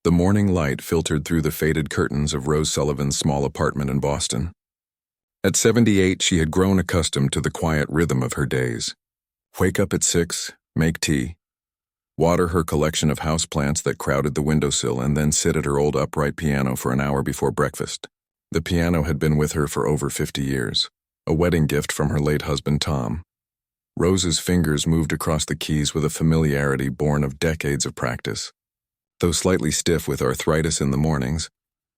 The morning light filtered through the faded curtains of Rose Sullivan's small apartment in Boston. At 78, she had grown accustomed to the quiet rhythm of her days. Wake up at 6, make tea, water her collection of houseplants that crowded the windowsill, and then sit at her old upright piano for an hour before breakfast. The piano had been with her for over 50 years, a wedding gift from her late husband Tom. Rose's fingers moved across the keys with a familiarity born of decades of practice. Though slightly stiff with arthritis in the mornings,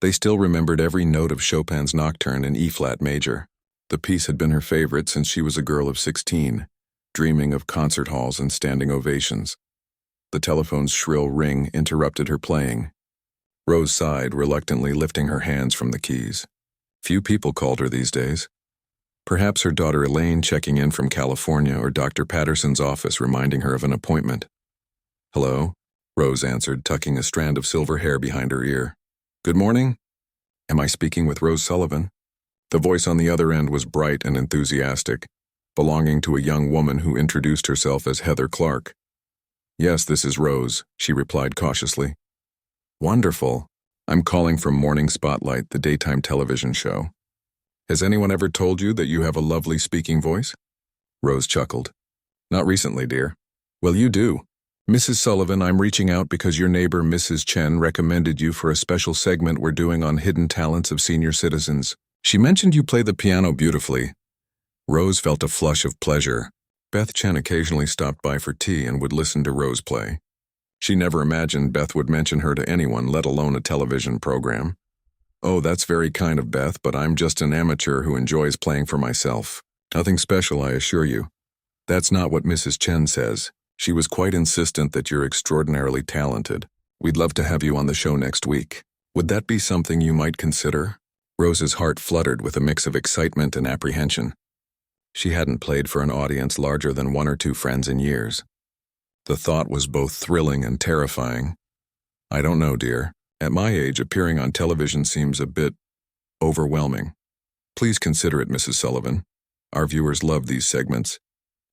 they still remembered every note of Chopin's Nocturne in E-flat major. The piece had been her favorite since she was a girl of 16, dreaming of concert halls and standing ovations. The telephone's shrill ring interrupted her playing. Rose sighed, reluctantly lifting her hands from the keys. Few people called her these days. Perhaps her daughter Elaine checking in from California, or Dr. Patterson's office reminding her of an appointment. "Hello?" Rose answered, tucking a strand of silver hair behind her ear. "Good morning. Am I speaking with Rose Sullivan?" The voice on the other end was bright and enthusiastic, belonging to a young woman who introduced herself as Heather Clark. "Yes, this is Rose," she replied cautiously. "Wonderful. I'm calling from Morning Spotlight, the daytime television show. Has anyone ever told you that you have a lovely speaking voice?" Rose chuckled. "Not recently, dear." "Well, you do. Mrs. Sullivan, I'm reaching out because your neighbor, Mrs. Chen, recommended you for a special segment we're doing on hidden talents of senior citizens. She mentioned you play the piano beautifully." Rose felt a flush of pleasure. Beth Chen occasionally stopped by for tea and would listen to Rose play. She never imagined Beth would mention her to anyone, let alone a television program. "Oh, that's very kind of Beth, but I'm just an amateur who enjoys playing for myself. Nothing special, I assure you." "That's not what Mrs. Chen says. She was quite insistent that you're extraordinarily talented. We'd love to have you on the show next week. Would that be something you might consider?" Rose's heart fluttered with a mix of excitement and apprehension. She hadn't played for an audience larger than one or two friends in years. The thought was both thrilling and terrifying. "I don't know, dear. At my age, appearing on television seems a bit overwhelming. Please consider it, Mrs. Sullivan. Our viewers love these segments,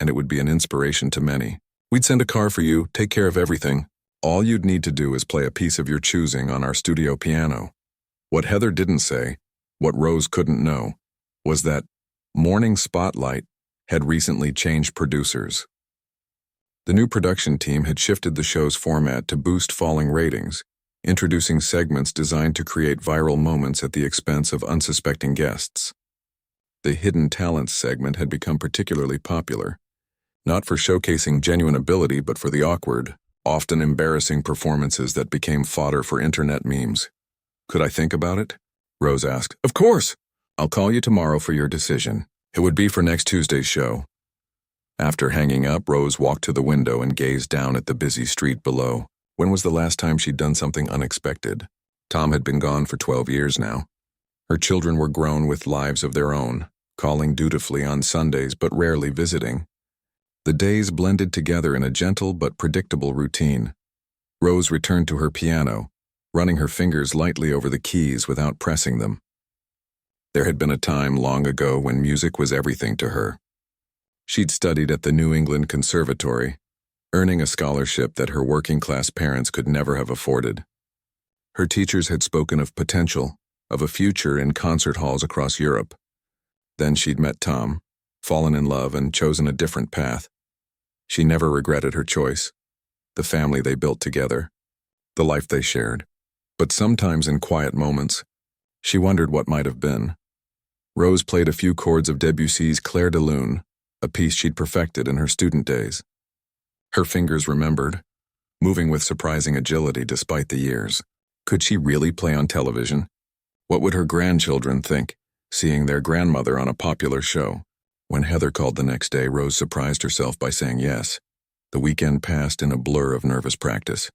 and it would be an inspiration to many. We'd send a car for you, take care of everything. All you'd need to do is play a piece of your choosing on our studio piano." What Heather didn't say, what Rose couldn't know, was that Morning Spotlight had recently changed producers. The new production team had shifted the show's format to boost falling ratings, introducing segments designed to create viral moments at the expense of unsuspecting guests. The Hidden Talents segment had become particularly popular, not for showcasing genuine ability but for the awkward, often embarrassing performances that became fodder for internet memes. "Could I think about it?" Rose asked. "Of course! I'll call you tomorrow for your decision. It would be for next Tuesday's show." After hanging up, Rose walked to the window and gazed down at the busy street below. When was the last time she'd done something unexpected? Tom had been gone for 12 years now. Her children were grown with lives of their own, calling dutifully on Sundays but rarely visiting. The days blended together in a gentle but predictable routine. Rose returned to her piano, running her fingers lightly over the keys without pressing them. There had been a time long ago when music was everything to her. She'd studied at the New England Conservatory, earning a scholarship that her working-class parents could never have afforded. Her teachers had spoken of potential, of a future in concert halls across Europe. Then she'd met Tom, fallen in love, and chosen a different path. She never regretted her choice, the family they built together, the life they shared. But sometimes in quiet moments, she wondered what might have been. Rose played a few chords of Debussy's Clair de Lune, a piece she'd perfected in her student days. Her fingers remembered, moving with surprising agility despite the years. Could she really play on television? What would her grandchildren think, seeing their grandmother on a popular show? When Heather called the next day, Rose surprised herself by saying yes. The weekend passed in a blur of nervous practice.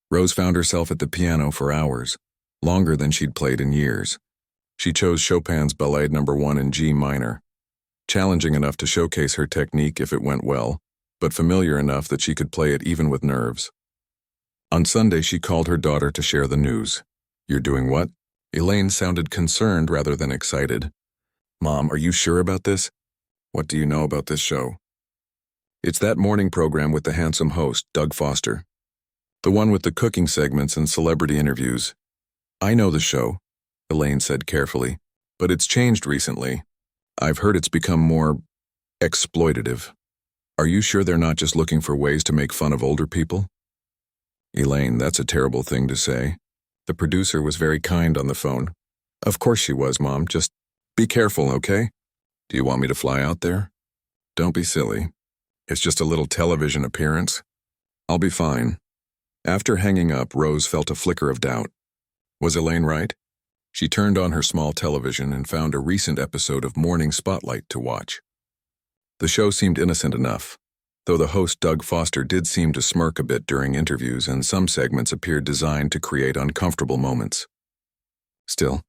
Rose found herself at the piano for hours, longer than she'd played in years. She chose Chopin's Ballade No. 1 in G minor, challenging enough to showcase her technique if it went well, but familiar enough that she could play it even with nerves. On Sunday, she called her daughter to share the news. "You're doing what?" Elaine sounded concerned rather than excited. "Mom, are you sure about this?" "What do you know about this show?" "It's that morning program with the handsome host, Doug Foster." The one with the cooking segments and celebrity interviews. I know the show, Elaine said carefully, but it's changed recently. I've heard it's become more exploitative. Are you sure they're not just looking for ways to make fun of older people? Elaine, that's a terrible thing to say. The producer was very kind on the phone. Of course she was, Mom. Just be careful, okay? Do you want me to fly out there? Don't be silly. It's just a little television appearance. I'll be fine. After hanging up, Rose felt a flicker of doubt. Was Elaine right? She turned on her small television and found a recent episode of Morning Spotlight to watch. The show seemed innocent enough, though the host Doug Foster did seem to smirk a bit during interviews and some segments appeared designed to create uncomfortable moments. Still,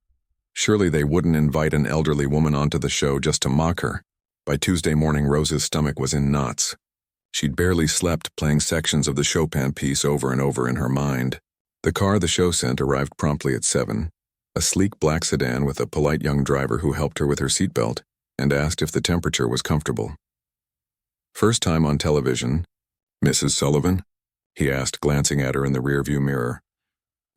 surely they wouldn't invite an elderly woman onto the show just to mock her. By Tuesday morning, Rose's stomach was in knots. She'd barely slept, playing sections of the Chopin piece over and over in her mind. The car the show sent arrived promptly at 7, a sleek black sedan with a polite young driver who helped her with her seatbelt and asked if the temperature was comfortable. First time on television, Mrs. Sullivan? He asked, glancing at her in the rearview mirror.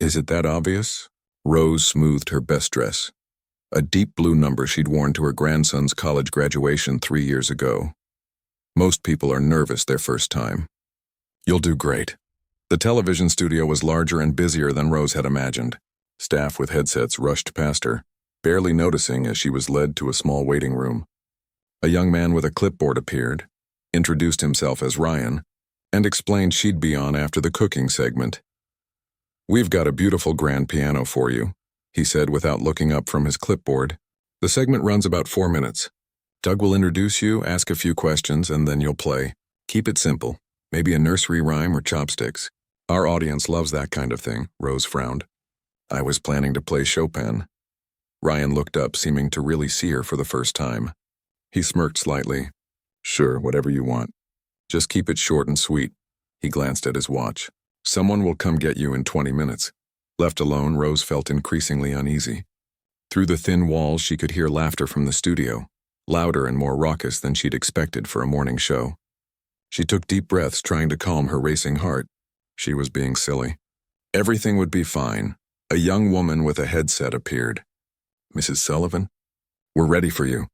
Is it that obvious? Rose smoothed her best dress, a deep blue number she'd worn to her grandson's college graduation 3 years ago. Most people are nervous their first time. You'll do great. The television studio was larger and busier than Rose had imagined. Staff with headsets rushed past her, barely noticing as she was led to a small waiting room. A young man with a clipboard appeared, introduced himself as Ryan, and explained she'd be on after the cooking segment. We've got a beautiful grand piano for you, he said without looking up from his clipboard. The segment runs about 4 minutes. Doug will introduce you, ask a few questions, and then you'll play. Keep it simple. Maybe a nursery rhyme or chopsticks. Our audience loves that kind of thing, Rose frowned. I was planning to play Chopin. Ryan looked up, seeming to really see her for the first time. He smirked slightly. Sure, whatever you want. Just keep it short and sweet. He glanced at his watch. Someone will come get you in 20 minutes. Left alone, Rose felt increasingly uneasy. Through the thin walls, she could hear laughter from the studio, louder and more raucous than she'd expected for a morning show. She took deep breaths, trying to calm her racing heart. She was being silly. Everything would be fine. A young woman with a headset appeared. Mrs. Sullivan? We're ready for you.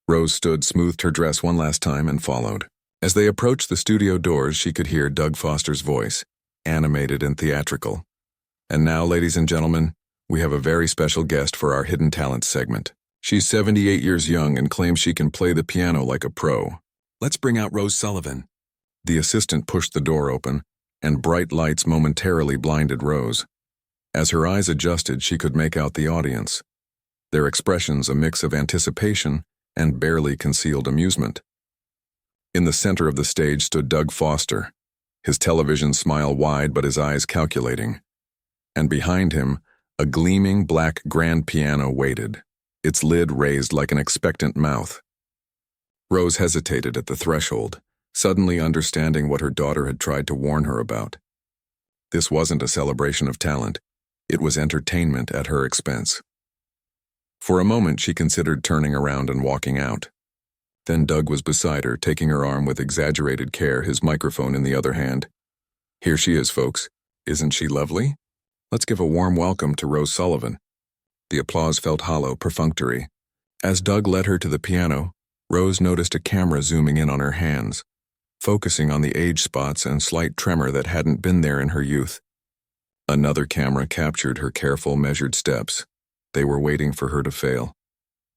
Rose stood, smoothed her dress one last time, and followed. As they approached the studio doors, she could hear Doug Foster's voice, animated and theatrical. And now, ladies and gentlemen, we have a very special guest for our Hidden Talents segment. She's 78 years young and claims she can play the piano like a pro. Let's bring out Rose Sullivan. The assistant pushed the door open, and bright lights momentarily blinded Rose. As her eyes adjusted, she could make out the audience, their expressions a mix of anticipation and barely concealed amusement. In the center of the stage stood Doug Foster, his television smile wide but his eyes calculating. And behind him, a gleaming black grand piano waited, its lid raised like an expectant mouth. Rose hesitated at the threshold, suddenly understanding what her daughter had tried to warn her about. This wasn't a celebration of talent. It was entertainment at her expense. For a moment, she considered turning around and walking out. Then Doug was beside her, taking her arm with exaggerated care, his microphone in the other hand. Here she is, folks. Isn't she lovely? Let's give a warm welcome to Rose Sullivan. The applause felt hollow, perfunctory. As Doug led her to the piano, Rose noticed a camera zooming in on her hands, focusing on the age spots and slight tremor that hadn't been there in her youth. Another camera captured her careful, measured steps. They were waiting for her to fail.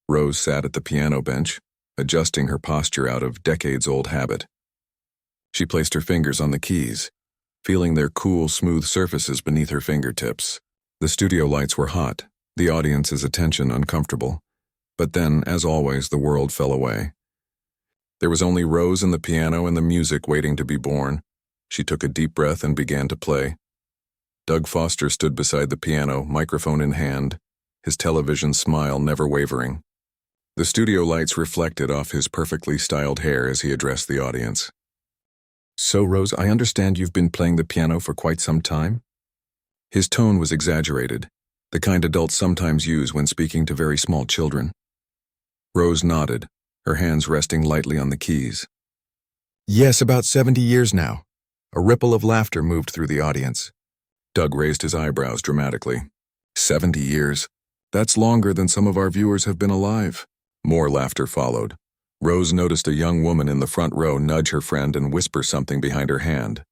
Rose sat at the piano bench, adjusting her posture out of decades-old habit. She placed her fingers on the keys, feeling their cool, smooth surfaces beneath her fingertips. The studio lights were hot, the audience's attention uncomfortable. But then, as always, the world fell away. There was only Rose and the piano and the music waiting to be born. She took a deep breath and began to play. Doug Foster stood beside the piano, microphone in hand, his television smile never wavering. The studio lights reflected off his perfectly styled hair as he addressed the audience. So, Rose, I understand you've been playing the piano for quite some time? His tone was exaggerated, the kind adults sometimes use when speaking to very small children. Rose nodded, her hands resting lightly on the keys. Yes, about 70 years now. A ripple of laughter moved through the audience. Doug raised his eyebrows dramatically. 70 years. That's longer than some of our viewers have been alive. More laughter followed. Rose noticed a young woman in the front row nudge her friend and whisper something behind her hand.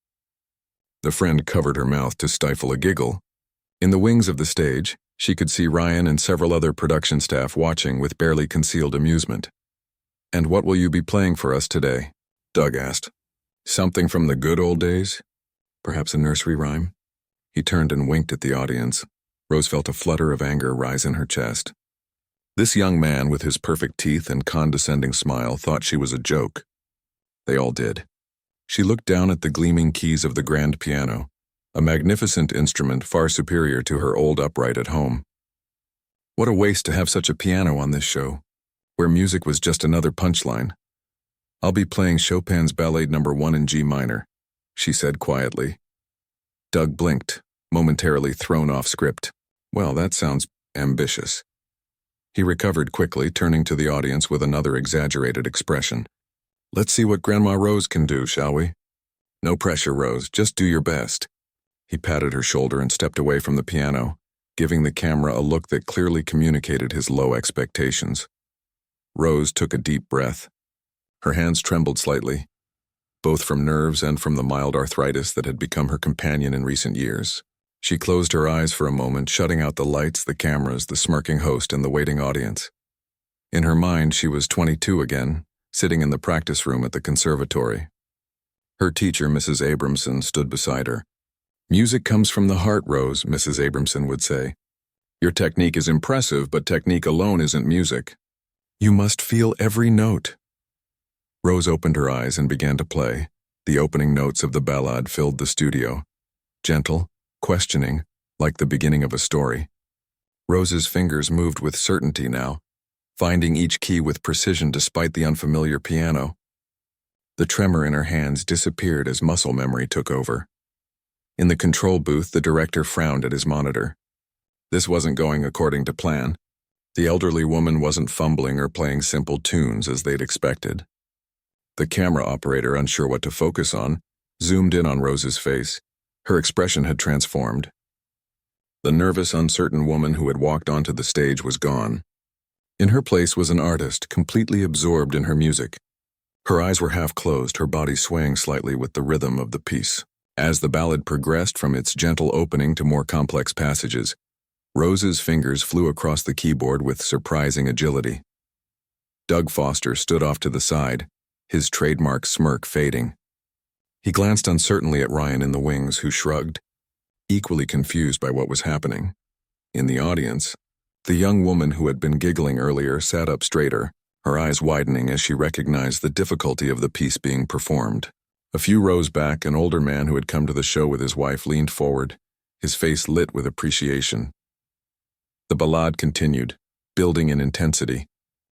The friend covered her mouth to stifle a giggle. In the wings of the stage, she could see Ryan and several other production staff watching with barely concealed amusement. "And what will you be playing for us today?" Doug asked. "Something from the good old days? Perhaps a nursery rhyme?" He turned and winked at the audience. Rose felt a flutter of anger rise in her chest. This young man with his perfect teeth and condescending smile thought she was a joke. They all did. She looked down at the gleaming keys of the grand piano, a magnificent instrument far superior to her old upright at home. What a waste to have such a piano on this show, where music was just another punchline. "I'll be playing Chopin's Ballet No. 1 in G minor," she said quietly. Doug blinked, momentarily thrown off script. Well, that sounds ambitious. He recovered quickly, turning to the audience with another exaggerated expression. "Let's see what Grandma Rose can do, shall we?" "No pressure, Rose. Just do your best." He patted her shoulder and stepped away from the piano, giving the camera a look that clearly communicated his low expectations. Rose took a deep breath. Her hands trembled slightly, both from nerves and from the mild arthritis that had become her companion in recent years. She closed her eyes for a moment, shutting out the lights, the cameras, the smirking host, and the waiting audience. In her mind, she was 22 again, sitting in the practice room at the conservatory. Her teacher, Mrs. Abramson, stood beside her. "Music comes from the heart, Rose," Mrs. Abramson would say. "Your technique is impressive, but technique alone isn't music. You must feel every note." Rose opened her eyes and began to play. The opening notes of the ballade filled the studio. Gentle, questioning, like the beginning of a story. Rose's fingers moved with certainty now, finding each key with precision despite the unfamiliar piano. The tremor in her hands disappeared as muscle memory took over. In the control booth, the director frowned at his monitor. This wasn't going according to plan. The elderly woman wasn't fumbling or playing simple tunes as they'd expected. The camera operator, unsure what to focus on, zoomed in on Rose's face. Her expression had transformed. The nervous, uncertain woman who had walked onto the stage was gone. In her place was an artist, completely absorbed in her music. Her eyes were half closed, her body swaying slightly with the rhythm of the piece. As the ballad progressed from its gentle opening to more complex passages, Rose's fingers flew across the keyboard with surprising agility. Doug Foster stood off to the side, his trademark smirk fading. He glanced uncertainly at Ryan in the wings, who shrugged, equally confused by what was happening. In the audience, the young woman who had been giggling earlier sat up straighter, her eyes widening as she recognized the difficulty of the piece being performed. A few rows back, an older man who had come to the show with his wife leaned forward, his face lit with appreciation. The ballade continued, building in intensity.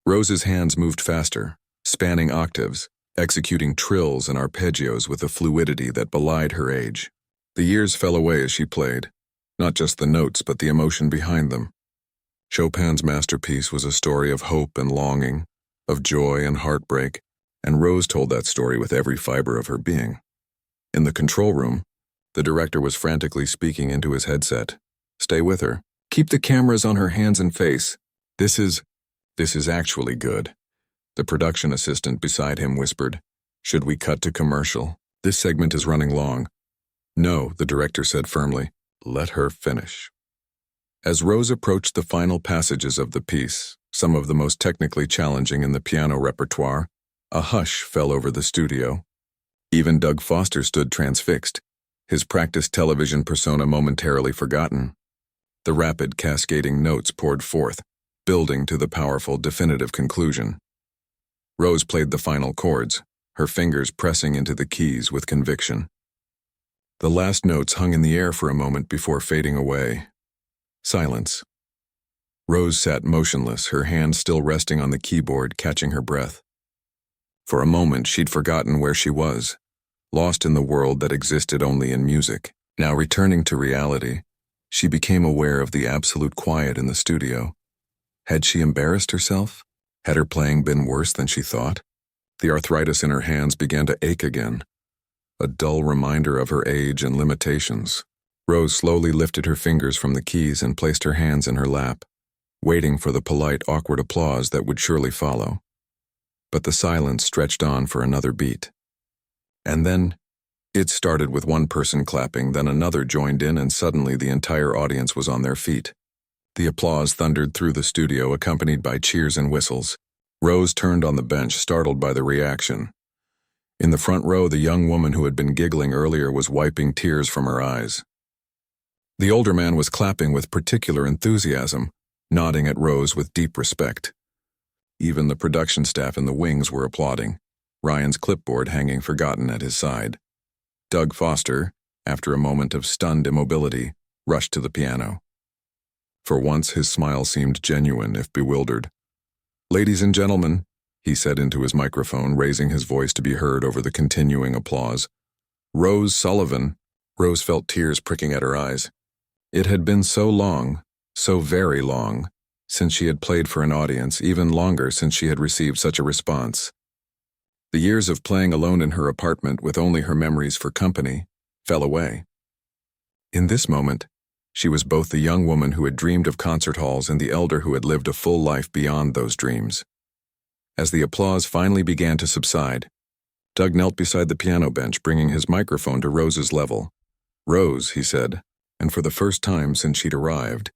Rose's hands moved faster, spanning octaves, executing trills and arpeggios with a fluidity that belied her age. The years fell away as she played, not just the notes but the emotion behind them. Chopin's masterpiece was a story of hope and longing, of joy and heartbreak, and Rose told that story with every fiber of her being. In the control room, the director was frantically speaking into his headset. "Stay with her. Keep the cameras on her hands and face. This is actually good." The production assistant beside him whispered, "Should we cut to commercial? This segment is running long." "No," the director said firmly. "Let her finish." As Rose approached the final passages of the piece, some of the most technically challenging in the piano repertoire, a hush fell over the studio. Even Doug Foster stood transfixed, his practiced television persona momentarily forgotten. The rapid, cascading notes poured forth, building to the powerful, definitive conclusion. Rose played the final chords, her fingers pressing into the keys with conviction. The last notes hung in the air for a moment before fading away. Silence. Rose sat motionless, her hand still resting on the keyboard, catching her breath. For a moment, she'd forgotten where she was, lost in the world that existed only in music. Now returning to reality, she became aware of the absolute quiet in the studio. Had she embarrassed herself? Had her playing been worse than she thought? The arthritis in her hands began to ache again, a dull reminder of her age and limitations. Rose slowly lifted her fingers from the keys and placed her hands in her lap, waiting for the polite, awkward applause that would surely follow. But the silence stretched on for another beat. And then, it started with one person clapping, then another joined in, and suddenly the entire audience was on their feet. The applause thundered through the studio, accompanied by cheers and whistles. Rose turned on the bench, startled by the reaction. In the front row, the young woman who had been giggling earlier was wiping tears from her eyes. The older man was clapping with particular enthusiasm, nodding at Rose with deep respect. Even the production staff in the wings were applauding, Ryan's clipboard hanging forgotten at his side. Doug Foster, after a moment of stunned immobility, rushed to the piano. For once, his smile seemed genuine, if bewildered. "Ladies and gentlemen," he said into his microphone, raising his voice to be heard over the continuing applause. "Rose Sullivan." Rose felt tears pricking at her eyes. It had been so long, so very long, since she had played for an audience, even longer since she had received such a response. The years of playing alone in her apartment with only her memories for company fell away. In this moment, she was both the young woman who had dreamed of concert halls and the elder who had lived a full life beyond those dreams. As the applause finally began to subside, Doug knelt beside the piano bench, bringing his microphone to Rose's level. "Rose," he said, and for the first time since she'd arrived,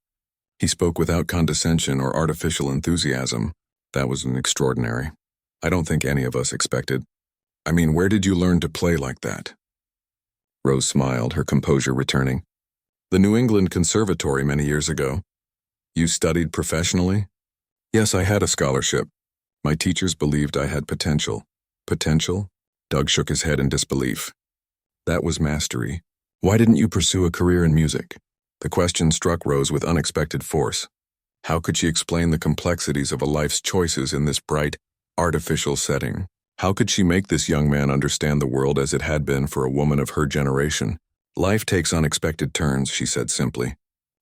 he spoke without condescension or artificial enthusiasm. That was extraordinary. I don't think any of us expected. I mean, where did you learn to play like that?" Rose smiled, her composure returning. "The New England Conservatory many years ago." "You studied professionally?" "Yes, I had a scholarship. My teachers believed I had potential." "Potential?" Doug shook his head in disbelief. "That was mastery. Why didn't you pursue a career in music?" The question struck Rose with unexpected force. How could she explain the complexities of a life's choices in this bright, artificial setting? How could she make this young man understand the world as it had been for a woman of her generation? "Life takes unexpected turns," she said simply.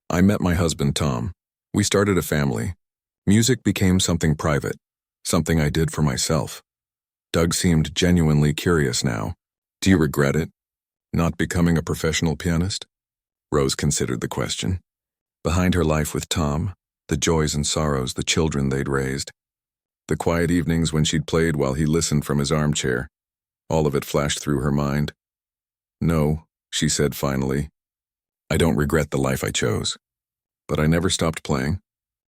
"I met my husband, Tom. We started a family. Music became something private, something I did for myself." Doug seemed genuinely curious now. "Do you regret it? Not becoming a professional pianist?" Rose considered the question. Behind her life with Tom, the joys and sorrows, the children they'd raised, the quiet evenings when she'd played while he listened from his armchair, all of it flashed through her mind. "No," she said finally. "I don't regret the life I chose. But I never stopped playing.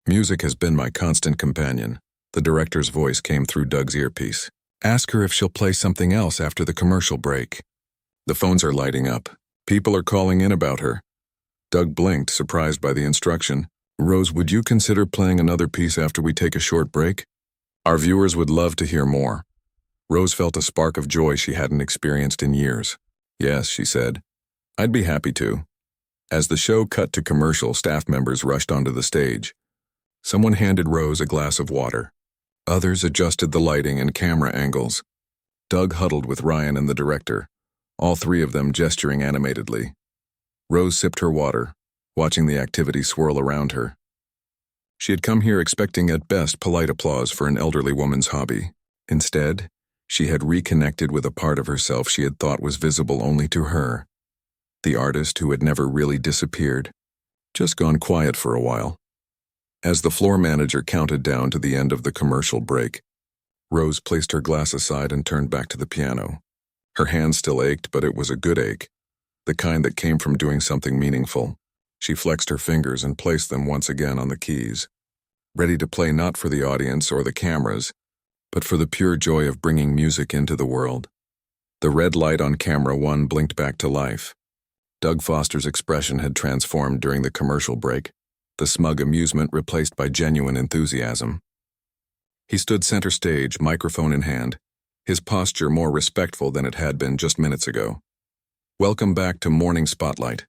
Music has been my constant companion." The director's voice came through Doug's earpiece. "Ask her if she'll play something else after the commercial break." The phones are lighting up. People are calling in about her. Doug blinked, surprised by the instruction. "Rose, would you consider playing another piece after we take a short break? Our viewers would love to hear more." Rose felt a spark of joy she hadn't experienced in years. "Yes," she said. "I'd be happy to." As the show cut to commercial, staff members rushed onto the stage. Someone handed Rose a glass of water. Others adjusted the lighting and camera angles. Doug huddled with Ryan and the director, all three of them gesturing animatedly. Rose sipped her water, watching the activity swirl around her. She had come here expecting at best polite applause for an elderly woman's hobby. Instead, she had reconnected with a part of herself she had thought was visible only to her. The artist who had never really disappeared, just gone quiet for a while. As the floor manager counted down to the end of the commercial break, Rose placed her glass aside and turned back to the piano. Her hand still ached, but it was a good ache, the kind that came from doing something meaningful. She flexed her fingers and placed them once again on the keys, ready to play not for the audience or the cameras, but for the pure joy of bringing music into the world. The red light on camera one blinked back to life. Doug Foster's expression had transformed during the commercial break, the smug amusement replaced by genuine enthusiasm. He stood center stage, microphone in hand, his posture more respectful than it had been just minutes ago. "Welcome back to Morning Spotlight.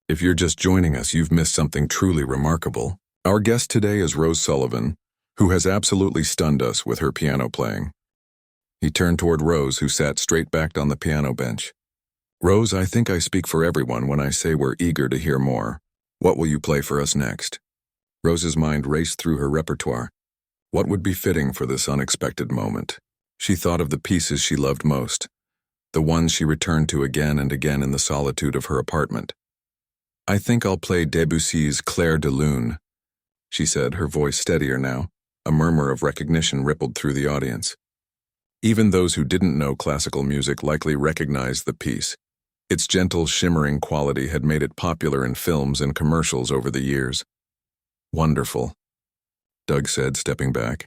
If you're just joining us, you've missed something truly remarkable. Our guest today is Rose Sullivan, who has absolutely stunned us with her piano playing." He turned toward Rose, who sat straight-backed on the piano bench. "Rose, I think I speak for everyone when I say we're eager to hear more. What will you play for us next?" Rose's mind raced through her repertoire. What would be fitting for this unexpected moment? She thought of the pieces she loved most, the ones she returned to again and again in the solitude of her apartment. I think I'll play Debussy's Clair de Lune, she said, her voice steadier now. A murmur of recognition rippled through the audience. Even those who didn't know classical music likely recognized the piece. Its gentle, shimmering quality had made it popular in films and commercials over the years. Wonderful, Doug said, stepping back.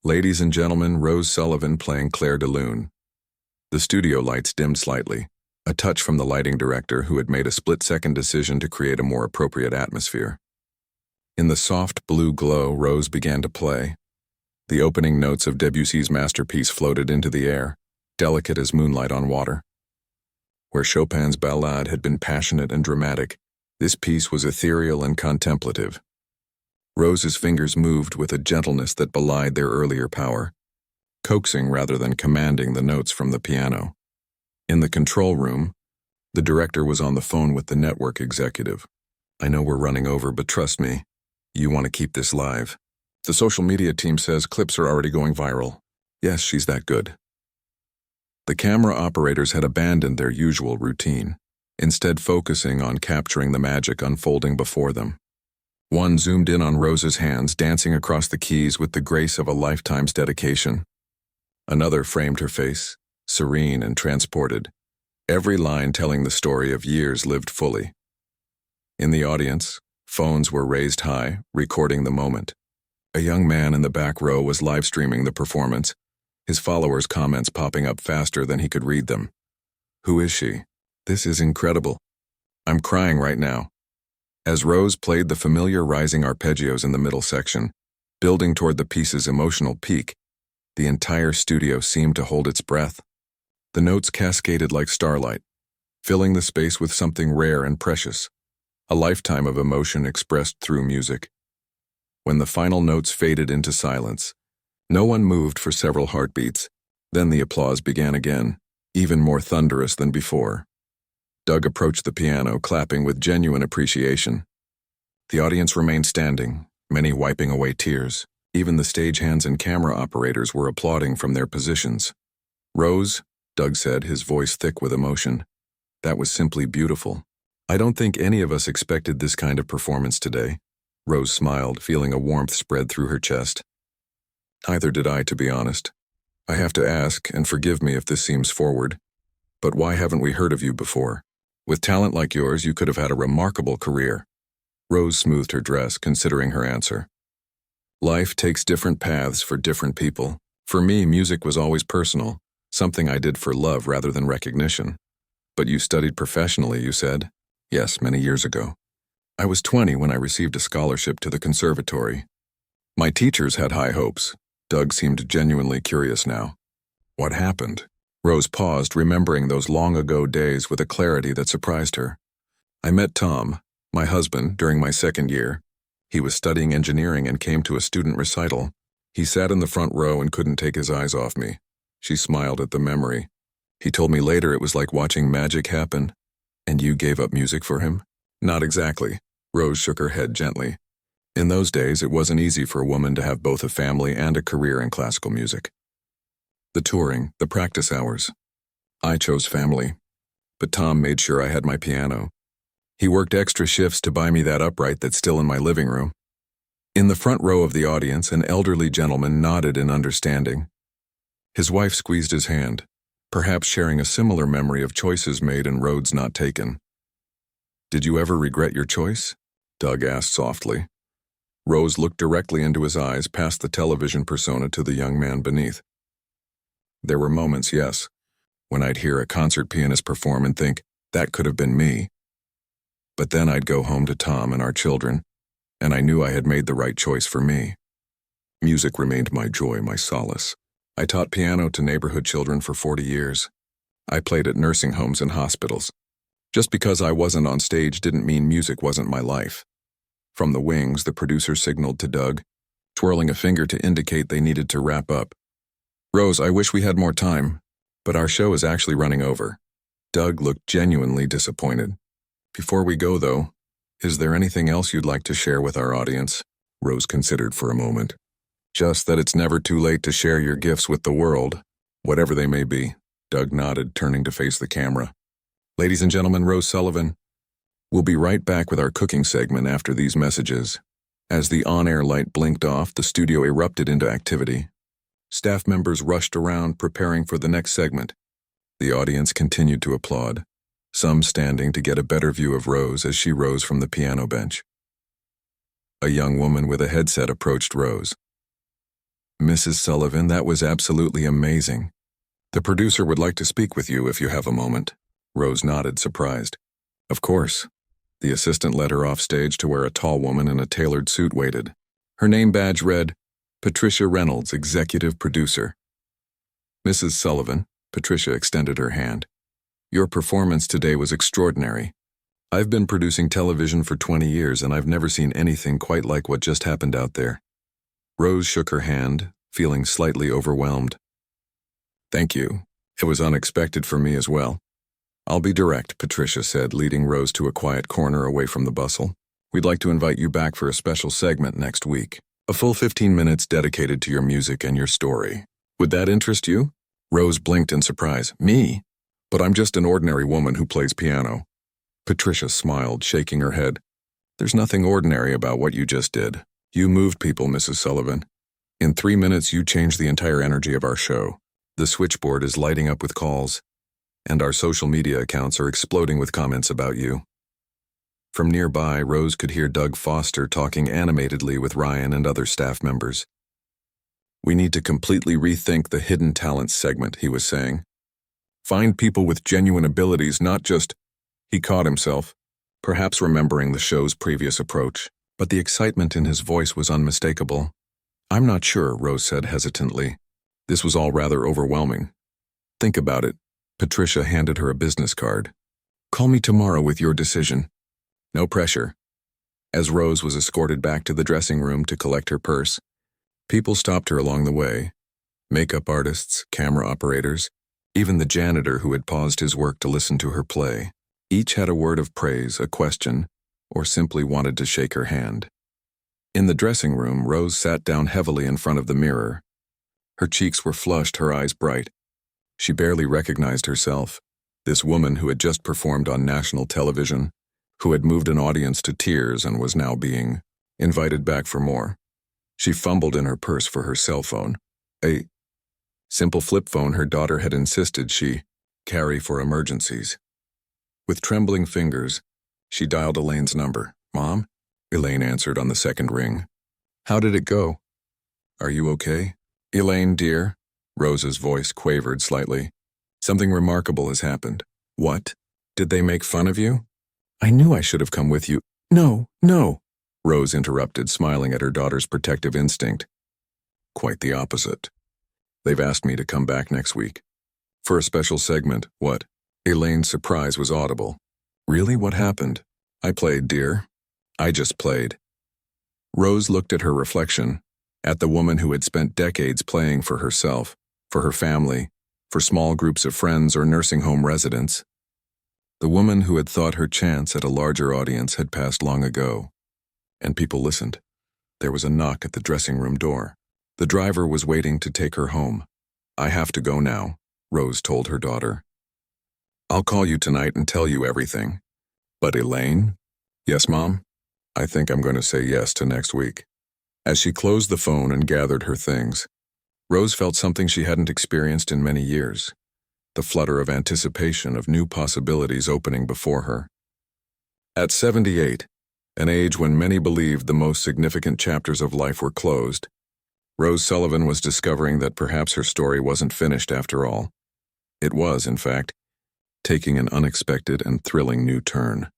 Ladies and gentlemen, Rose Sullivan playing Clair de Lune. The studio lights dimmed slightly, a touch from the lighting director who had made a split-second decision to create a more appropriate atmosphere. In the soft blue glow, Rose began to play. The opening notes of Debussy's masterpiece floated into the air, delicate as moonlight on water. Where Chopin's ballade had been passionate and dramatic, this piece was ethereal and contemplative. Rose's fingers moved with a gentleness that belied their earlier power, coaxing rather than commanding the notes from the piano. In the control room, the director was on the phone with the network executive. I know we're running over, but trust me, you want to keep this live. The social media team says clips are already going viral. Yes, she's that good. The camera operators had abandoned their usual routine, instead focusing on capturing the magic unfolding before them. One zoomed in on Rose's hands dancing across the keys with the grace of a lifetime's dedication. Another framed her face, serene and transported, every line telling the story of years lived fully. In the audience, phones were raised high, recording the moment. A young man in the back row was live-streaming the performance, his followers' comments popping up faster than he could read them. Who is she? This is incredible. I'm crying right now. As Rose played the familiar rising arpeggios in the middle section, building toward the piece's emotional peak, the entire studio seemed to hold its breath. The notes cascaded like starlight, filling the space with something rare and precious, a lifetime of emotion expressed through music. When the final notes faded into silence, no one moved for several heartbeats. Then the applause began again, even more thunderous than before. Doug approached the piano, clapping with genuine appreciation. The audience remained standing, many wiping away tears. Even the stagehands and camera operators were applauding from their positions. Rose, Doug said, his voice thick with emotion. That was simply beautiful. I don't think any of us expected this kind of performance today. Rose smiled, feeling a warmth spread through her chest. Neither did I, to be honest. I have to ask, and forgive me if this seems forward, but why haven't we heard of you before? With talent like yours, you could have had a remarkable career. Rose smoothed her dress, considering her answer. Life takes different paths for different people. For me, music was always personal, something I did for love rather than recognition. But you studied professionally, you said? Yes, many years ago. I was 20 when I received a scholarship to the conservatory. My teachers had high hopes. Doug seemed genuinely curious now. What happened? Rose paused, remembering those long-ago days with a clarity that surprised her. I met Tom, my husband, during my second year. He was studying engineering and came to a student recital. He sat in the front row and couldn't take his eyes off me. She smiled at the memory. He told me later it was like watching magic happen. And you gave up music for him? Not exactly. Rose shook her head gently. In those days, it wasn't easy for a woman to have both a family and a career in classical music. The touring, the practice hours. I chose family, but Tom made sure I had my piano. He worked extra shifts to buy me that upright that's still in my living room. In the front row of the audience, an elderly gentleman nodded in understanding. His wife squeezed his hand, perhaps sharing a similar memory of choices made and roads not taken. Did you ever regret your choice? Doug asked softly. Rose looked directly into his eyes, past the television persona to the young man beneath. There were moments, yes, when I'd hear a concert pianist perform and think, that could have been me. But then I'd go home to Tom and our children, and I knew I had made the right choice for me. Music remained my joy, my solace. I taught piano to neighborhood children for 40 years. I played at nursing homes and hospitals. Just because I wasn't on stage didn't mean music wasn't my life. From the wings, the producer signaled to Doug, twirling a finger to indicate they needed to wrap up. Rose, I wish we had more time, but our show is actually running over. Doug looked genuinely disappointed. Before we go, though, is there anything else you'd like to share with our audience? Rose considered for a moment. Just that it's never too late to share your gifts with the world, whatever they may be. Doug nodded, turning to face the camera. Ladies and gentlemen, Rose Sullivan. We'll be right back with our cooking segment after these messages. As the on-air light blinked off, the studio erupted into activity. Staff members rushed around, preparing for the next segment. The audience continued to applaud, some standing to get a better view of Rose as she rose from the piano bench. A young woman with a headset approached Rose. "Mrs. Sullivan, that was absolutely amazing. The producer would like to speak with you if you have a moment." Rose nodded, surprised. "Of course." The assistant led her off stage to where a tall woman in a tailored suit waited. Her name badge read, Patricia Reynolds, Executive Producer. "Mrs. Sullivan," Patricia extended her hand. "Your performance today was extraordinary. I've been producing television for 20 years and I've never seen anything quite like what just happened out there." Rose shook her hand, feeling slightly overwhelmed. "Thank you. It was unexpected for me as well." "I'll be direct," Patricia said, leading Rose to a quiet corner away from the bustle. "We'd like to invite you back for a special segment next week. A full 15 minutes dedicated to your music and your story. Would that interest you?" Rose blinked in surprise. "Me? But I'm just an ordinary woman who plays piano." Patricia smiled, shaking her head. "There's nothing ordinary about what you just did. You moved people, Mrs. Sullivan. In 3 minutes, you changed the entire energy of our show. The switchboard is lighting up with calls, and our social media accounts are exploding with comments about you." From nearby, Rose could hear Doug Foster talking animatedly with Ryan and other staff members. "We need to completely rethink the hidden talents segment," he was saying. "Find people with genuine abilities, not just—" He caught himself, perhaps remembering the show's previous approach, but the excitement in his voice was unmistakable. "I'm not sure," Rose said hesitantly. This was all rather overwhelming. "Think about it." Patricia handed her a business card. "Call me tomorrow with your decision. No pressure." As Rose was escorted back to the dressing room to collect her purse, people stopped her along the way. Makeup artists, camera operators, even the janitor who had paused his work to listen to her play. Each had a word of praise, a question, or simply wanted to shake her hand. In the dressing room, Rose sat down heavily in front of the mirror. Her cheeks were flushed, her eyes bright. She barely recognized herself, this woman who had just performed on national television, who had moved an audience to tears and was now being invited back for more. She fumbled in her purse for her cell phone, a simple flip phone her daughter had insisted she carry for emergencies. With trembling fingers, she dialed Elaine's number. "Mom?" Elaine answered on the second ring. "How did it go?" "Are you okay?" "Elaine, dear?" Rose's voice quavered slightly. "Something remarkable has happened." "What? Did they make fun of you?" "I knew I should have come with you." No, Rose interrupted, smiling at her daughter's protective instinct. "Quite the opposite. They've asked me to come back next week. For a special segment." "What?" Elaine's surprise was audible. "Really? What happened?" "I played, dear. I just played." Rose looked at her reflection, at the woman who had spent decades playing for herself, for her family, for small groups of friends or nursing home residents. The woman who had thought her chance at a larger audience had passed long ago. And people listened. There was a knock at the dressing room door. The driver was waiting to take her home. "I have to go now," Rose told her daughter. "I'll call you tonight and tell you everything." "But Elaine?" "Yes, Mom? I think I'm going to say yes to next week." As she closed the phone and gathered her things, Rose felt something she hadn't experienced in many years, the flutter of anticipation of new possibilities opening before her. At 78, an age when many believed the most significant chapters of life were closed, Rose Sullivan was discovering that perhaps her story wasn't finished after all. It was, in fact, taking an unexpected and thrilling new turn.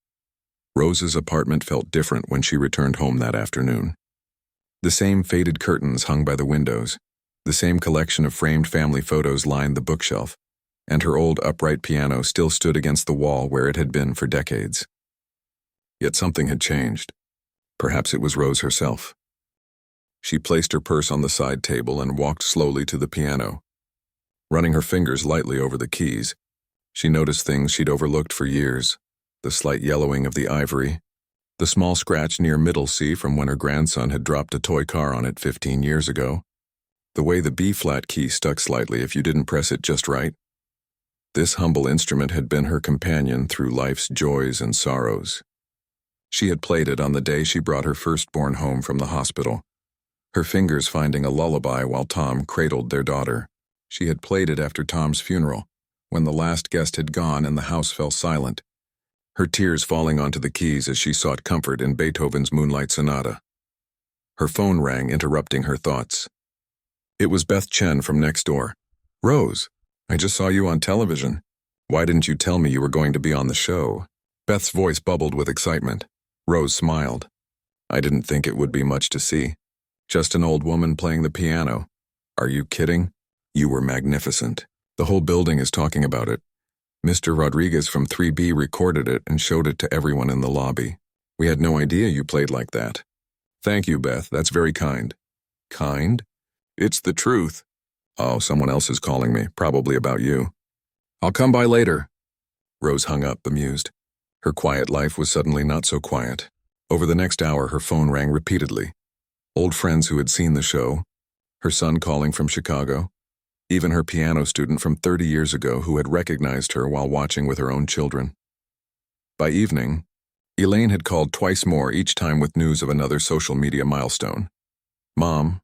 Rose's apartment felt different when she returned home that afternoon. The same faded curtains hung by the windows, the same collection of framed family photos lined the bookshelf, and her old upright piano still stood against the wall where it had been for decades. Yet something had changed. Perhaps it was Rose herself. She placed her purse on the side table and walked slowly to the piano. Running her fingers lightly over the keys, she noticed things she'd overlooked for years: the slight yellowing of the ivory, the small scratch near middle C from when her grandson had dropped a toy car on it 15 years ago, the way the B-flat key stuck slightly if you didn't press it just right. This humble instrument had been her companion through life's joys and sorrows. She had played it on the day she brought her firstborn home from the hospital, her fingers finding a lullaby while Tom cradled their daughter. She had played it after Tom's funeral, when the last guest had gone and the house fell silent, her tears falling onto the keys as she sought comfort in Beethoven's Moonlight Sonata. Her phone rang, interrupting her thoughts. It was Beth Chen from next door. "Rose, I just saw you on television. Why didn't you tell me you were going to be on the show?" Beth's voice bubbled with excitement. Rose smiled. "I didn't think it would be much to see. Just an old woman playing the piano. Are you kidding? You were magnificent. The whole building is talking about it. Mr. Rodriguez from 3B recorded it and showed it to everyone in the lobby. We had no idea you played like that." "Thank you, Beth. That's very kind." "Kind? It's the truth." "Oh, someone else is calling me, probably about you." "I'll come by later." Rose hung up, bemused. Her quiet life was suddenly not so quiet. Over the next hour, her phone rang repeatedly. Old friends who had seen the show, her son calling from Chicago, even her piano student from 30 years ago who had recognized her while watching with her own children. By evening, Elaine had called twice more, each time with news of another social media milestone. "Mom,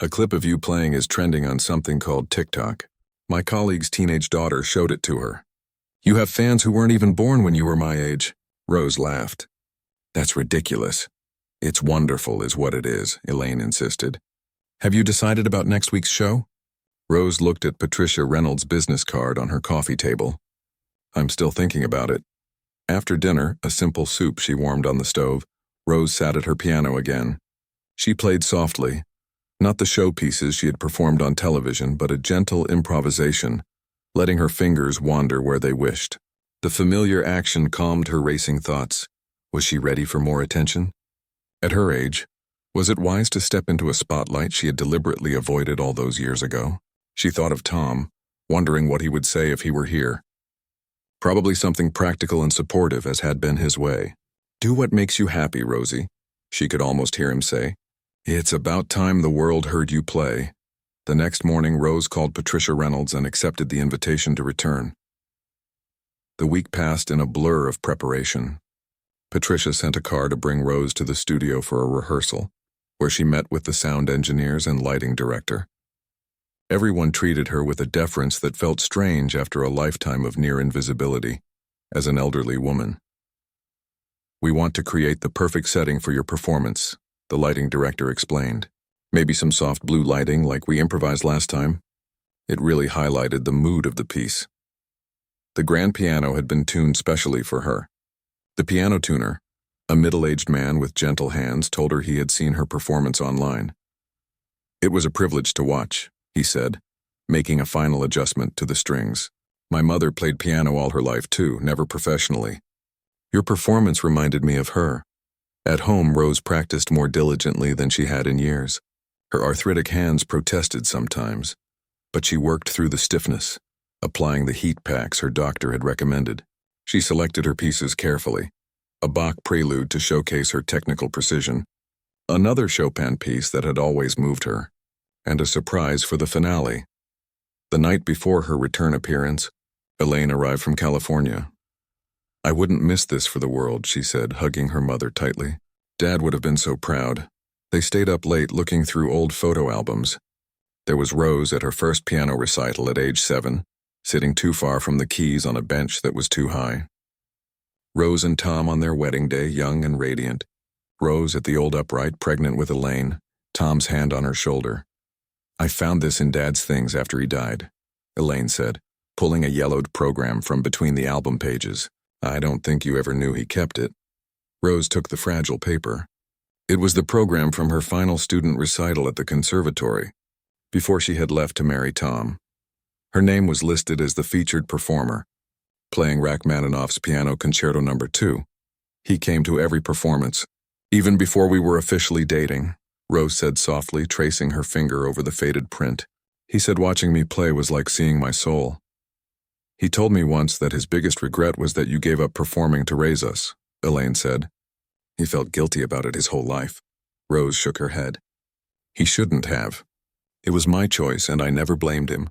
a clip of you playing is trending on something called TikTok. My colleague's teenage daughter showed it to her. You have fans who weren't even born when you were my age." Rose laughed. "That's ridiculous." "It's wonderful is what it is," Elaine insisted. "Have you decided about next week's show?" Rose looked at Patricia Reynolds' business card on her coffee table. "I'm still thinking about it." After dinner, a simple soup she warmed on the stove, Rose sat at her piano again. She played softly, not the showpieces she had performed on television, but a gentle improvisation, letting her fingers wander where they wished. The familiar action calmed her racing thoughts. Was she ready for more attention? At her age, was it wise to step into a spotlight she had deliberately avoided all those years ago? She thought of Tom, wondering what he would say if he were here. Probably something practical and supportive, as had been his way. "Do what makes you happy, Rosie," she could almost hear him say. "It's about time the world heard you play." The next morning, Rose called Patricia Reynolds and accepted the invitation to return. The week passed in a blur of preparation. Patricia sent a car to bring Rose to the studio for a rehearsal, where she met with the sound engineers and lighting director. Everyone treated her with a deference that felt strange after a lifetime of near invisibility, as an elderly woman. "We want to create the perfect setting for your performance," the lighting director explained. "Maybe some soft blue lighting like we improvised last time." It really highlighted the mood of the piece. The grand piano had been tuned specially for her. The piano tuner, a middle-aged man with gentle hands, told her he had seen her performance online. "It was a privilege to watch," he said, making a final adjustment to the strings. "My mother played piano all her life too, never professionally. Your performance reminded me of her." At home, Rose practiced more diligently than she had in years. Her arthritic hands protested sometimes, but she worked through the stiffness, applying the heat packs her doctor had recommended. She selected her pieces carefully, a Bach prelude to showcase her technical precision, another Chopin piece that had always moved her, and a surprise for the finale. The night before her return appearance, Elaine arrived from California. "I wouldn't miss this for the world," she said, hugging her mother tightly. "Dad would have been so proud." They stayed up late looking through old photo albums. There was Rose at her first piano recital at age 7, sitting too far from the keys on a bench that was too high. Rose and Tom on their wedding day, young and radiant. Rose at the old upright, pregnant with Elaine, Tom's hand on her shoulder. "I found this in Dad's things after he died," Elaine said, pulling a yellowed program from between the album pages. "I don't think you ever knew he kept it." Rose took the fragile paper. It was the program from her final student recital at the conservatory, before she had left to marry Tom. Her name was listed as the featured performer, playing Rachmaninoff's Piano Concerto No. 2. "He came to every performance, even before we were officially dating," Rose said softly, tracing her finger over the faded print. "He said watching me play was like seeing my soul. He told me once that his biggest regret was that you gave up performing to raise us," Elaine said. "He felt guilty about it his whole life." Rose shook her head. "He shouldn't have. It was my choice, and I never blamed him.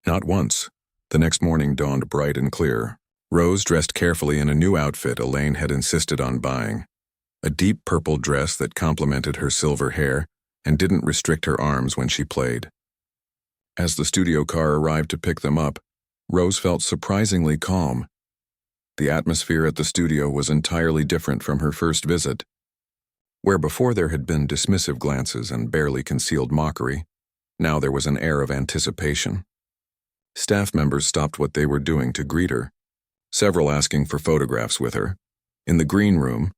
Not once." The next morning dawned bright and clear. Rose dressed carefully in a new outfit Elaine had insisted on buying. a deep purple dress that complemented her silver hair and didn't restrict her arms when she played. As the studio car arrived to pick them up, Rose felt surprisingly calm. The atmosphere at the studio was entirely different from her first visit. Where before there had been dismissive glances and barely concealed mockery, now there was an air of anticipation. Staff members stopped what they were doing to greet her, several asking for photographs with her. In the green room,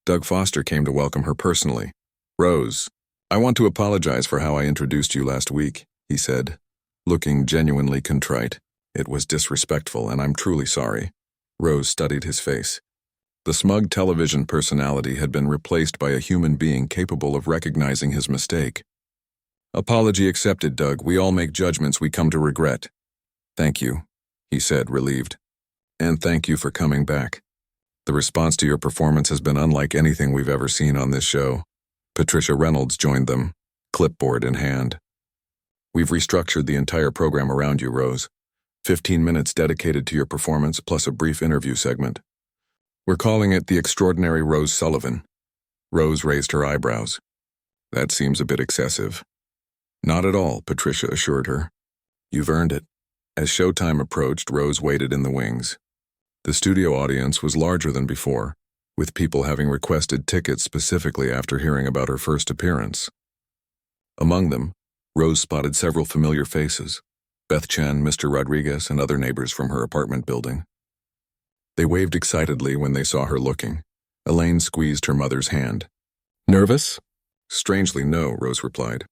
Doug Foster came to welcome her personally. "Rose, I want to apologize for how I introduced you last week," he said, looking genuinely contrite. "It was disrespectful, and I'm truly sorry." Rose studied his face. The smug television personality had been replaced by a human being capable of recognizing his mistake. "Apology accepted, Doug. We all make judgments we come to regret." "Thank you," he said, relieved. "And thank you for coming back. The response to your performance has been unlike anything we've ever seen on this show." Patricia Reynolds joined them, clipboard in hand. "We've restructured the entire program around you, Rose. 15 minutes dedicated to your performance plus a brief interview segment. We're calling it The Extraordinary Rose Sullivan." Rose raised her eyebrows. "That seems a bit excessive." "Not at all," Patricia assured her. "You've earned it." As showtime approached, Rose waited in the wings. The studio audience was larger than before, with people having requested tickets specifically after hearing about her first appearance. Among them, Rose spotted several familiar faces: Beth Chen, Mr. Rodriguez, and other neighbors from her apartment building. They waved excitedly when they saw her looking. Elaine squeezed her mother's hand. "Nervous?" "Strangely, no," Rose replied.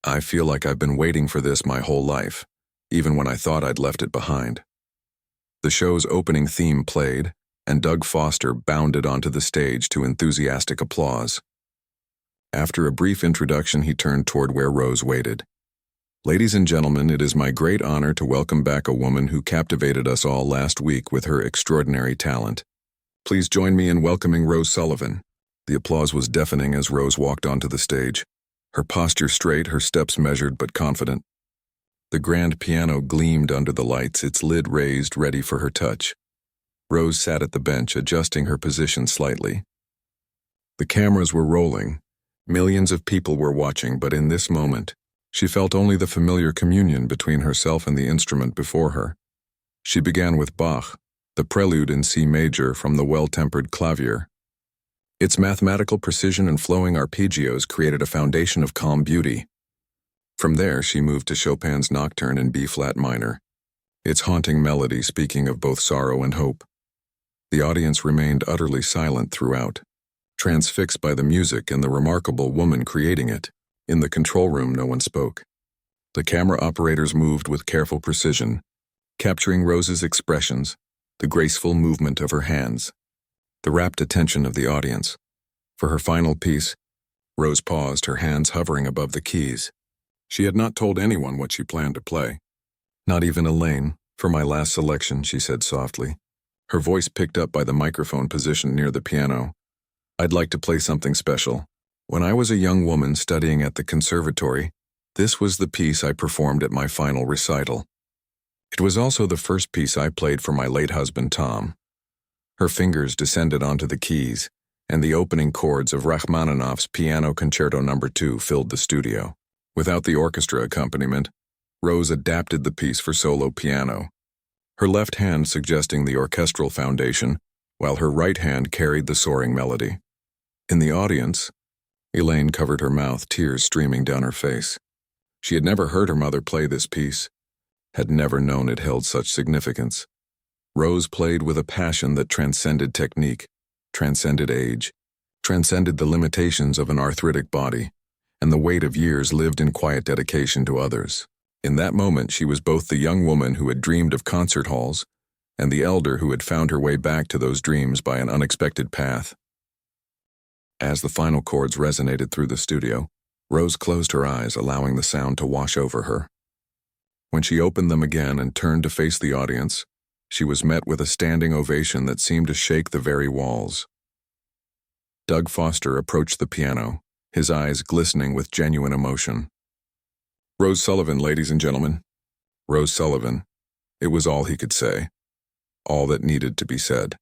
"I feel like I've been waiting for this my whole life, even when I thought I'd left it behind." The show's opening theme played, and Doug Foster bounded onto the stage to enthusiastic applause. After a brief introduction, he turned toward where Rose waited. "Ladies and gentlemen, it is my great honor to welcome back a woman who captivated us all last week with her extraordinary talent. Please join me in welcoming Rose Sullivan." The applause was deafening as Rose walked onto the stage, her posture straight, her steps measured but confident. The grand piano gleamed under the lights, its lid raised, ready for her touch. Rose sat at the bench, adjusting her position slightly. The cameras were rolling. Millions of people were watching, but in this moment, she felt only the familiar communion between herself and the instrument before her. She began with Bach, the prelude in C major from the well-tempered clavier. Its mathematical precision and flowing arpeggios created a foundation of calm beauty. From there, she moved to Chopin's Nocturne in B-flat minor, its haunting melody speaking of both sorrow and hope. The audience remained utterly silent throughout, transfixed by the music and the remarkable woman creating it. In the control room, no one spoke. The camera operators moved with careful precision, capturing Rose's expressions, the graceful movement of her hands, the rapt attention of the audience. For her final piece, Rose paused, her hands hovering above the keys. She had not told anyone what she planned to play. "Not even Elaine, for my last selection," she said softly, her voice picked up by the microphone positioned near the piano. "I'd like to play something special. When I was a young woman studying at the conservatory, this was the piece I performed at my final recital. It was also the first piece I played for my late husband, Tom." Her fingers descended onto the keys, and the opening chords of Rachmaninoff's Piano Concerto No. 2 filled the studio. Without the orchestra accompaniment, Rose adapted the piece for solo piano, her left hand suggesting the orchestral foundation, while her right hand carried the soaring melody. In the audience, Elaine covered her mouth, tears streaming down her face. She had never heard her mother play this piece, had never known it held such significance. Rose played with a passion that transcended technique, transcended age, transcended the limitations of an arthritic body, and the weight of years lived in quiet dedication to others. In that moment, she was both the young woman who had dreamed of concert halls and the elder who had found her way back to those dreams by an unexpected path. As the final chords resonated through the studio, Rose closed her eyes, allowing the sound to wash over her. When she opened them again and turned to face the audience, she was met with a standing ovation that seemed to shake the very walls. Doug Foster approached the piano, his eyes glistening with genuine emotion. "Rose Sullivan, ladies and gentlemen." Rose Sullivan. It was all he could say. All that needed to be said.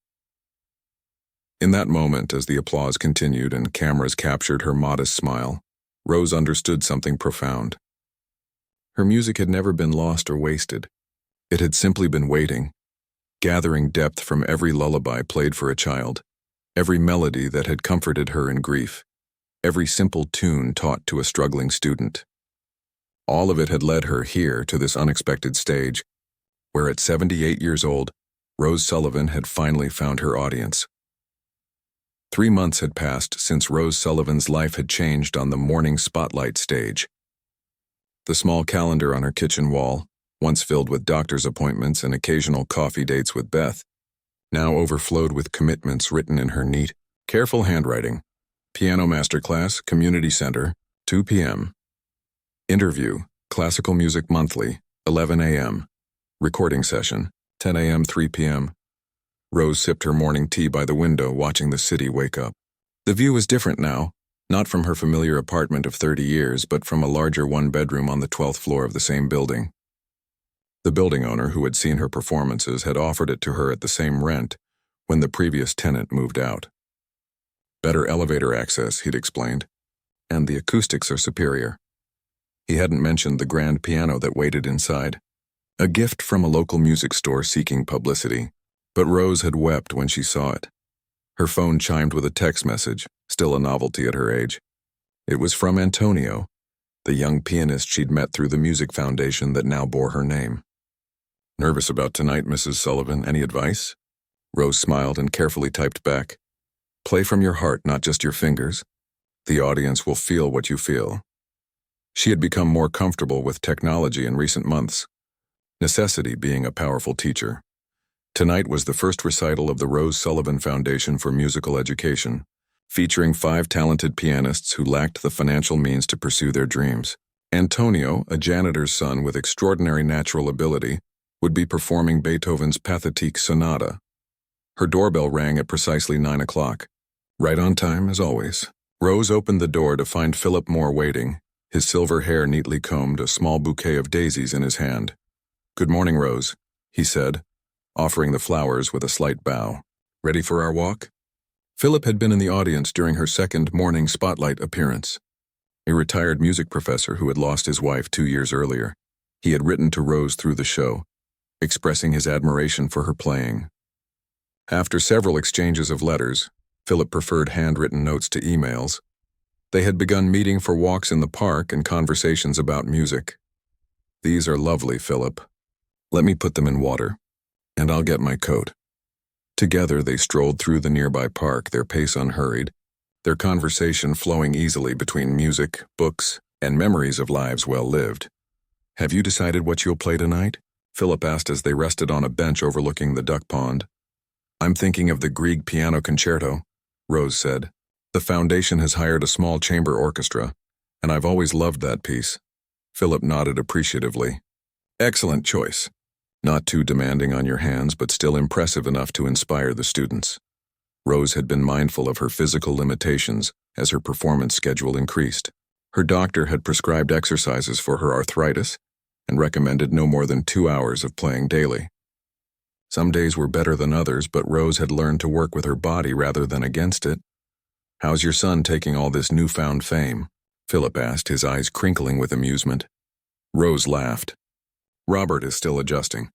In that moment, as the applause continued and cameras captured her modest smile, Rose understood something profound. Her music had never been lost or wasted. It had simply been waiting, gathering depth from every lullaby played for a child, every melody that had comforted her in grief, every simple tune taught to a struggling student. All of it had led her here to this unexpected stage, where at 78 years old, Rose Sullivan had finally found her audience. 3 months had passed since Rose Sullivan's life had changed on the morning spotlight stage. The small calendar on her kitchen wall, once filled with doctor's appointments and occasional coffee dates with Beth, now overflowed with commitments written in her neat, careful handwriting. Piano masterclass, community center, 2 p.m. Interview, classical music monthly, 11 a.m. Recording session, 10 a.m., 3 p.m. Rose sipped her morning tea by the window, watching the city wake up. The view was different now, not from her familiar apartment of 30 years, but from a larger one-bedroom on the 12th floor of the same building. The building owner, who had seen her performances, had offered it to her at the same rent when the previous tenant moved out. Better elevator access, he'd explained, and the acoustics are superior. He hadn't mentioned the grand piano that waited inside, a gift from a local music store seeking publicity. But Rose had wept when she saw it. Her phone chimed with a text message, still a novelty at her age. It was from Antonio, the young pianist she'd met through the music foundation that now bore her name. "Nervous about tonight, Mrs. Sullivan. Any advice?" Rose smiled and carefully typed back. "Play from your heart, not just your fingers. The audience will feel what you feel." She had become more comfortable with technology in recent months, necessity being a powerful teacher. Tonight was the first recital of the Rose Sullivan Foundation for Musical Education, featuring 5 talented pianists who lacked the financial means to pursue their dreams. Antonio, a janitor's son with extraordinary natural ability, would be performing Beethoven's Pathetique Sonata. Her doorbell rang at precisely 9 o'clock. Right on time, as always. Rose opened the door to find Philip Moore waiting, his silver hair neatly combed, a small bouquet of daisies in his hand. "Good morning, Rose," he said, offering the flowers with a slight bow. "Ready for our walk?" Philip had been in the audience during her second morning spotlight appearance. A retired music professor who had lost his wife 2 years earlier. He had written to Rose through the show, expressing his admiration for her playing. After several exchanges of letters, Philip preferred handwritten notes to emails. They had begun meeting for walks in the park and conversations about music. "These are lovely, Philip. Let me put them in water. And I'll get my coat." Together they strolled through the nearby park, their pace unhurried, their conversation flowing easily between music, books, and memories of lives well lived. "Have you decided what you'll play tonight?" Philip asked as they rested on a bench overlooking the duck pond. "I'm thinking of the Grieg Piano Concerto," Rose said. "The foundation has hired a small chamber orchestra, and I've always loved that piece." Philip nodded appreciatively. "Excellent choice. Not too demanding on your hands, but still impressive enough to inspire the students." Rose had been mindful of her physical limitations as her performance schedule increased. Her doctor had prescribed exercises for her arthritis and recommended no more than 2 hours of playing daily. Some days were better than others, but Rose had learned to work with her body rather than against it. "How's your son taking all this newfound fame?" Philip asked, his eyes crinkling with amusement. Rose laughed. "Robert is still adjusting.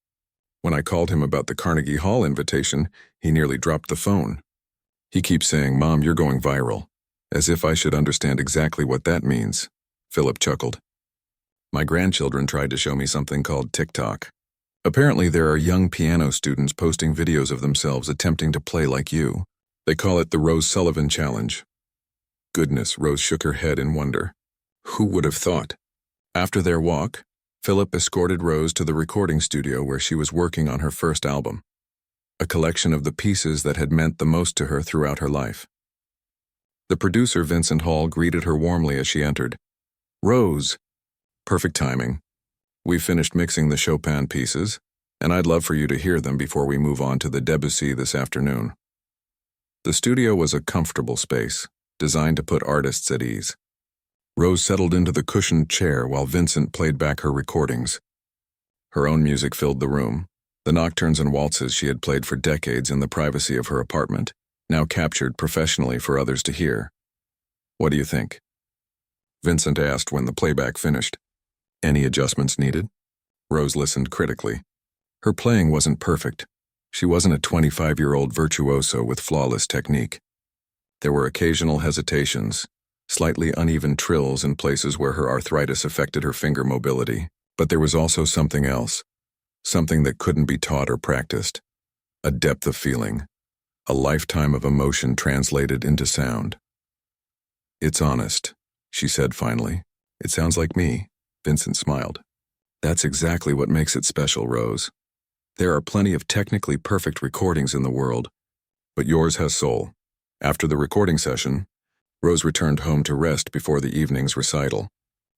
When I called him about the Carnegie Hall invitation, he nearly dropped the phone. He keeps saying, 'Mom, you're going viral,' as if I should understand exactly what that means." Philip chuckled. "My grandchildren tried to show me something called TikTok. Apparently there are young piano students posting videos of themselves attempting to play like you. They call it the Rose Sullivan Challenge." Goodness, Rose shook her head in wonder. Who would have thought? After their walk, Philip escorted Rose to the recording studio where she was working on her first album, a collection of the pieces that had meant the most to her throughout her life. The producer, Vincent Hall, greeted her warmly as she entered. "Rose." "Perfect timing. We've finished mixing the Chopin pieces, and I'd love for you to hear them before we move on to the Debussy this afternoon." The studio was a comfortable space, designed to put artists at ease. Rose settled into the cushioned chair while Vincent played back her recordings. Her own music filled the room, the nocturnes and waltzes she had played for decades in the privacy of her apartment, now captured professionally for others to hear. What do you think? Vincent asked when the playback finished. Any adjustments needed? Rose listened critically. Her playing wasn't perfect. She wasn't a 25-year-old virtuoso with flawless technique. There were occasional hesitations, slightly uneven trills in places where her arthritis affected her finger mobility. But there was also something else, something that couldn't be taught or practiced. A depth of feeling, a lifetime of emotion translated into sound. It's honest, she said finally. It sounds like me, Vincent smiled. That's exactly what makes it special, Rose. There are plenty of technically perfect recordings in the world, but yours has soul. After the recording session, Rose returned home to rest before the evening's recital.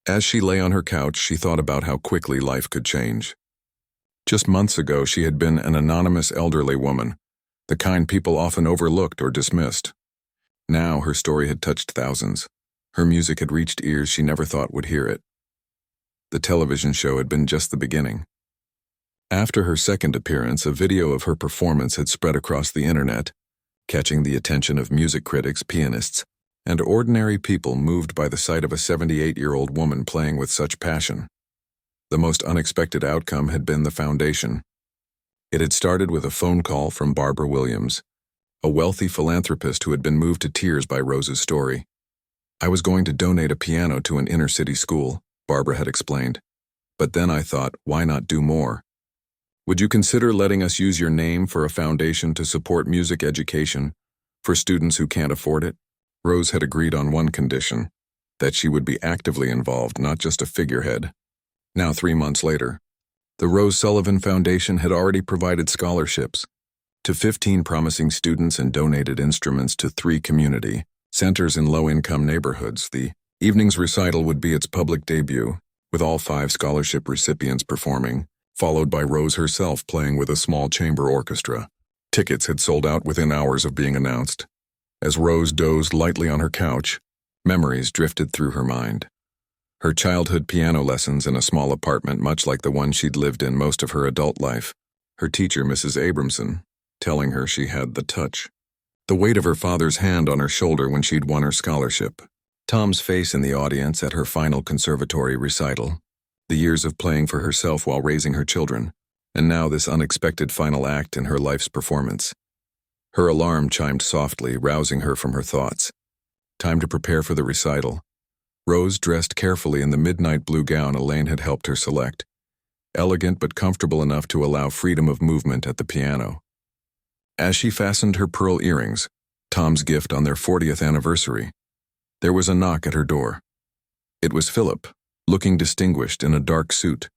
As she lay on her couch, she thought about how quickly life could change. Just months ago, she had been an anonymous elderly woman, the kind people often overlooked or dismissed. Now her story had touched thousands. Her music had reached ears she never thought would hear it. The television show had been just the beginning. After her second appearance, a video of her performance had spread across the internet, catching the attention of music critics, pianists, and ordinary people moved by the sight of a 78-year-old woman playing with such passion. The most unexpected outcome had been the foundation. It had started with a phone call from Barbara Williams, a wealthy philanthropist who had been moved to tears by Rose's story. I was going to donate a piano to an inner-city school, Barbara had explained. But then I thought, why not do more? Would you consider letting us use your name for a foundation to support music education for students who can't afford it? Rose had agreed on one condition, that she would be actively involved, not just a figurehead. Now 3 months later, the Rose Sullivan Foundation had already provided scholarships to 15 promising students and donated instruments to 3 community centers in low-income neighborhoods. The evening's recital would be its public debut, with all 5 scholarship recipients performing, followed by Rose herself playing with a small chamber orchestra. Tickets had sold out within hours of being announced. As Rose dozed lightly on her couch, memories drifted through her mind. Her childhood piano lessons in a small apartment much like the one she'd lived in most of her adult life. Her teacher, Mrs. Abramson, telling her she had the touch. The weight of her father's hand on her shoulder when she'd won her scholarship. Tom's face in the audience at her final conservatory recital. The years of playing for herself while raising her children. And now this unexpected final act in her life's performance. Her alarm chimed softly, rousing her from her thoughts. Time to prepare for the recital. Rose dressed carefully in the midnight blue gown Elaine had helped her select. Elegant but comfortable enough to allow freedom of movement at the piano. As she fastened her pearl earrings, Tom's gift on their 40th anniversary, there was a knock at her door. It was Philip, looking distinguished in a dark suit,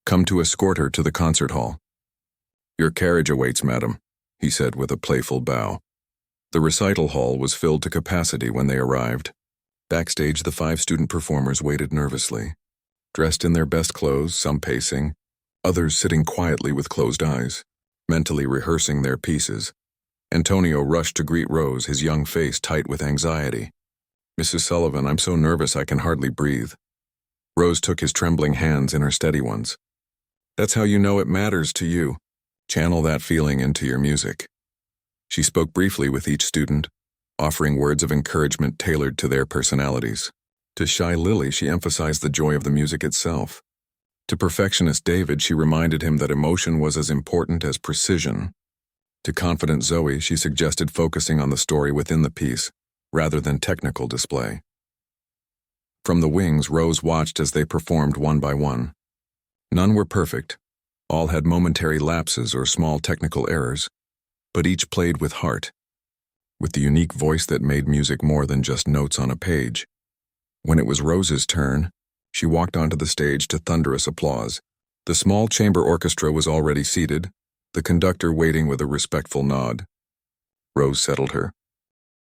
come to escort her to the concert hall. Your carriage awaits, madam, he said with a playful bow. The recital hall was filled to capacity when they arrived. Backstage, the 5 student performers waited nervously, dressed in their best clothes, some pacing, others sitting quietly with closed eyes, mentally rehearsing their pieces. Antonio rushed to greet Rose, his young face tight with anxiety. Mrs. Sullivan, I'm so nervous I can hardly breathe. Rose took his trembling hands in her steady ones. That's how you know it matters to you. Channel that feeling into your music. She spoke briefly with each student, offering words of encouragement tailored to their personalities. To shy Lily, she emphasized the joy of the music itself. To perfectionist David, she reminded him that emotion was as important as precision. To confident Zoe, she suggested focusing on the story within the piece, rather than technical display. From the wings, Rose watched as they performed one by one. None were perfect. All had momentary lapses or small technical errors, but each played with heart, with the unique voice that made music more than just notes on a page. When it was Rose's turn, she walked onto the stage to thunderous applause. The small chamber orchestra was already seated, the conductor waiting with a respectful nod. Rose settled her,